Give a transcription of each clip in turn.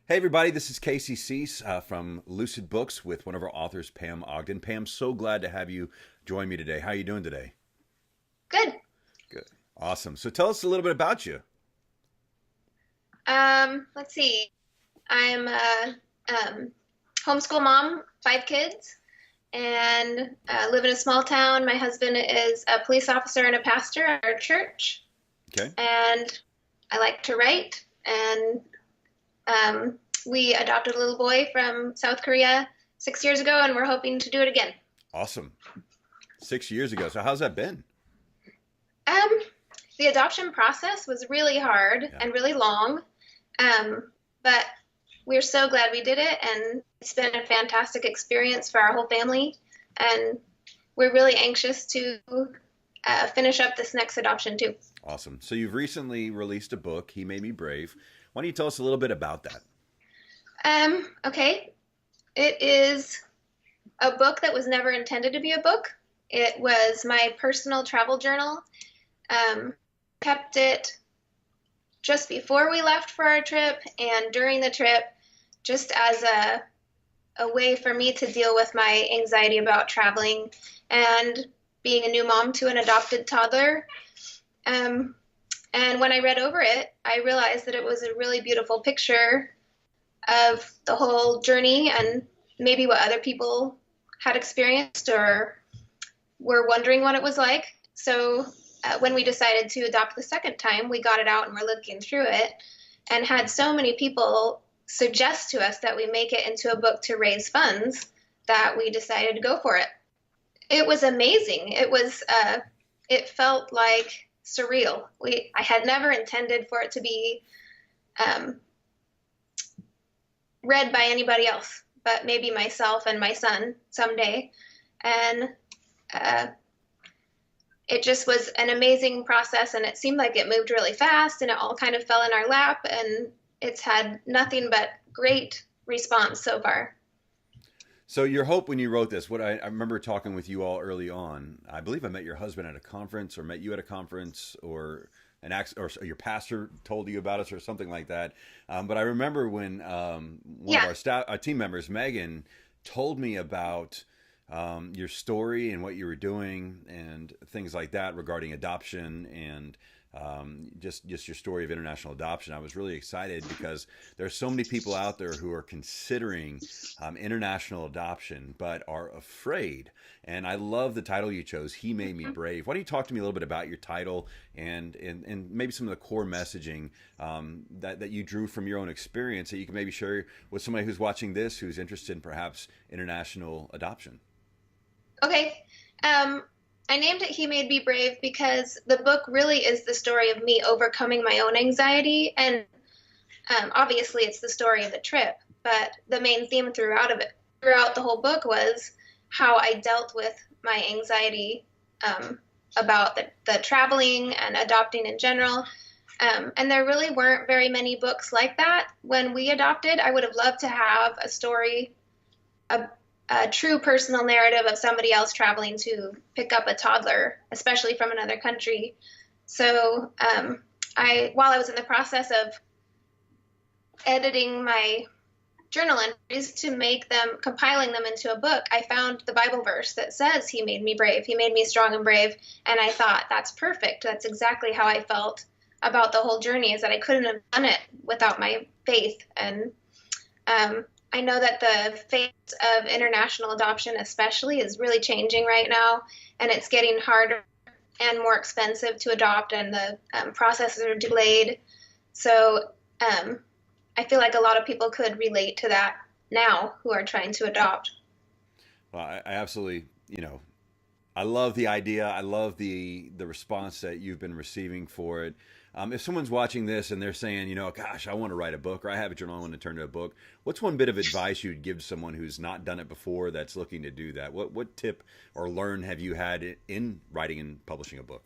Hey everybody, this is Casey Cease from Lucid Books with one of our authors, Pam Ogden. Pam, so glad to have you join me today. How are you doing today? Good. Good. Awesome. So tell us a little bit about you. Let's see. I'm a homeschool mom, 5 kids, and live in a small town. My husband is a police officer and a pastor at our church, Okay. and I like to write. And we adopted a little boy from South Korea 6 years ago, and we're hoping to do it again. Awesome. 6 years ago. So how's that been? Um, the adoption process was really hard Yeah. and really long, but we're so glad we did it, and it's been a fantastic experience for our whole family, and we're really anxious to finish up this next adoption too. Awesome. So you've recently released a book, He Made Me Brave. Why don't you tell us a little bit about that? Okay, it is a book that was never intended to be a book. It was my personal travel journal. Kept it just before we left for our trip and during the trip, just as a way for me to deal with my anxiety about traveling and being a new mom to an adopted toddler. Um, and when I read over it, I realized that it was a really beautiful picture of the whole journey and maybe what other people had experienced or were wondering what it was like. So when we decided to adopt the second time, we got it out and we're looking through it and had so many people suggest to us that we make it into a book to raise funds that we decided to go for it. It was amazing. It felt like surreal. I had never intended for it to be um, read by anybody else, but maybe myself and my son someday. And uh, it just was an amazing process, and it seemed like it moved really fast, and it all kind of fell in our lap, and it's had nothing but great response so far. So your hope when you wrote this, I remember talking with you all early on. I believe I met your husband at a conference, or met you at a conference, or or your pastor told you about us, or something like that. But I remember when one of Yeah. our staff, our team members, Megan, told me about your story and what you were doing and things like that regarding adoption and just your story of international adoption. I was really excited because there's so many people out there who are considering international adoption but are afraid. And I love the title you chose, He Made Me Brave. Why don't you talk to me a little bit about your title and maybe some of the core messaging that you drew from your own experience that you can maybe share with somebody who's watching this who's interested in perhaps international adoption? Okay. Um, I named it He Made Me Brave because the book really is the story of me overcoming my own anxiety. And obviously, it's the story of the trip. But the main theme throughout the whole book was how I dealt with my anxiety about the traveling and adopting in general. And there really weren't very many books like that when we adopted. I would have loved to have a story, a true personal narrative of somebody else traveling to pick up a toddler, especially from another country. So while I was in the process of editing my journal entries to compiling them into a book, I found the Bible verse that says, He made me brave. He made me strong and brave. And I thought, that's perfect. That's exactly how I felt about the whole journey, is that I couldn't have done it without my faith. And I know that the face of international adoption especially is really changing right now, and it's getting harder and more expensive to adopt, and the processes are delayed. So I feel like a lot of people could relate to that now who are trying to adopt. Well, I absolutely, I love the idea. I love the response that you've been receiving for it. If someone's watching this and they're saying, gosh, I want to write a book, or I have a journal I want to turn to a book, what's one bit of advice you'd give someone who's not done it before that's looking to do that? What tip or learn have you had in writing and publishing a book?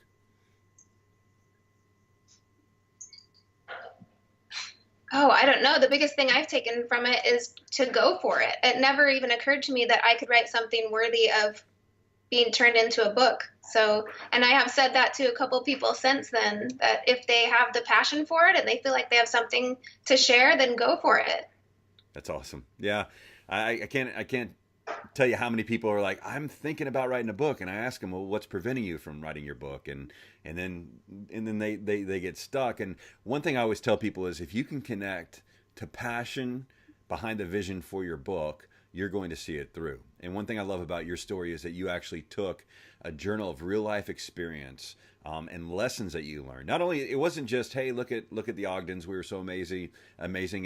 Oh, I don't know. The biggest thing I've taken from it is to go for it. It never even occurred to me that I could write something worthy of being turned into a book. So, and I have said that to a couple people since then, that if they have the passion for it and they feel like they have something to share, then go for it. That's awesome. Yeah, I can't tell you how many people are like, I'm thinking about writing a book, and I ask them, well, what's preventing you from writing your book? And then they get stuck. And one thing I always tell people is, if you can connect to passion behind the vision for your book, you're going to see it through. And one thing I love about your story is that you actually took a journal of real life experience, and lessons that you learned. Not only, it wasn't just, hey, look at the Ogdens, we were so amazing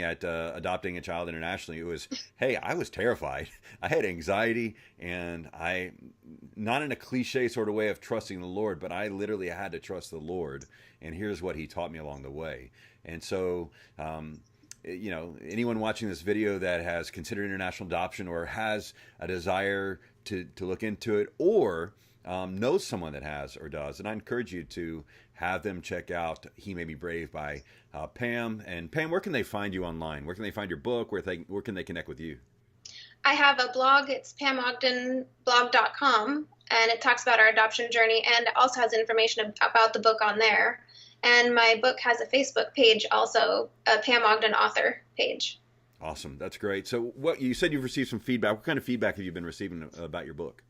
at adopting a child internationally. It was, hey, I was terrified. I had anxiety, and I, not in a cliche sort of way of trusting the Lord, but I literally had to trust the Lord. And here's what He taught me along the way. And so, anyone watching this video that has considered international adoption, or has a desire to look into it, or knows someone that has or does, and I encourage you to have them check out He Made Me Brave by Pam. And Pam, where can they find you online? Where can they find your book? Where can they connect with you? I have a blog. It's pamogdenblog.com, and it talks about our adoption journey, and it also has information about the book on there. And my book has a Facebook page, also a Pam Ogden author page. Awesome. That's great. So what you said, you've received some feedback. What kind of feedback have you been receiving about your book?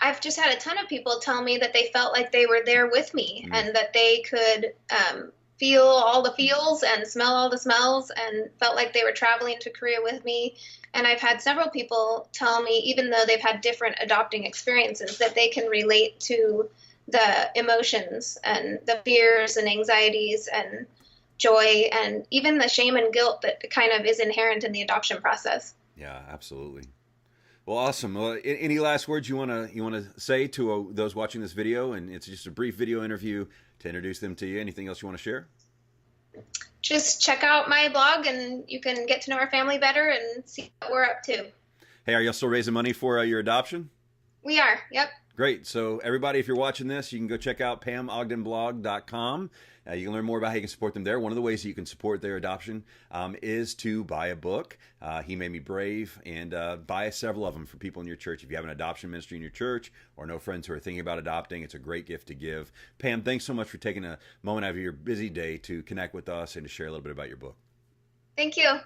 I've just had a ton of people tell me that they felt like they were there with me, and that they could feel all the feels and smell all the smells, and felt like they were traveling to Korea with me. And I've had several people tell me, even though they've had different adopting experiences, that they can relate to the emotions and the fears and anxieties and joy, and even the shame and guilt that kind of is inherent in the adoption process. Yeah, absolutely. Well, awesome. Well, any last words you want to say to those watching this video? And it's just a brief video interview to introduce them to you. Anything else you want to share? Just check out my blog, and you can get to know our family better and see what we're up to. Hey, are you still raising money for your adoption? We are. Yep. Great. So everybody, if you're watching this, you can go check out pamogdenblog.com. You can learn more about how you can support them there. One of the ways that you can support their adoption is to buy a book, He Made Me Brave, and buy several of them for people in your church. If you have an adoption ministry in your church, or know friends who are thinking about adopting, it's a great gift to give. Pam, thanks so much for taking a moment out of your busy day to connect with us and to share a little bit about your book. Thank you.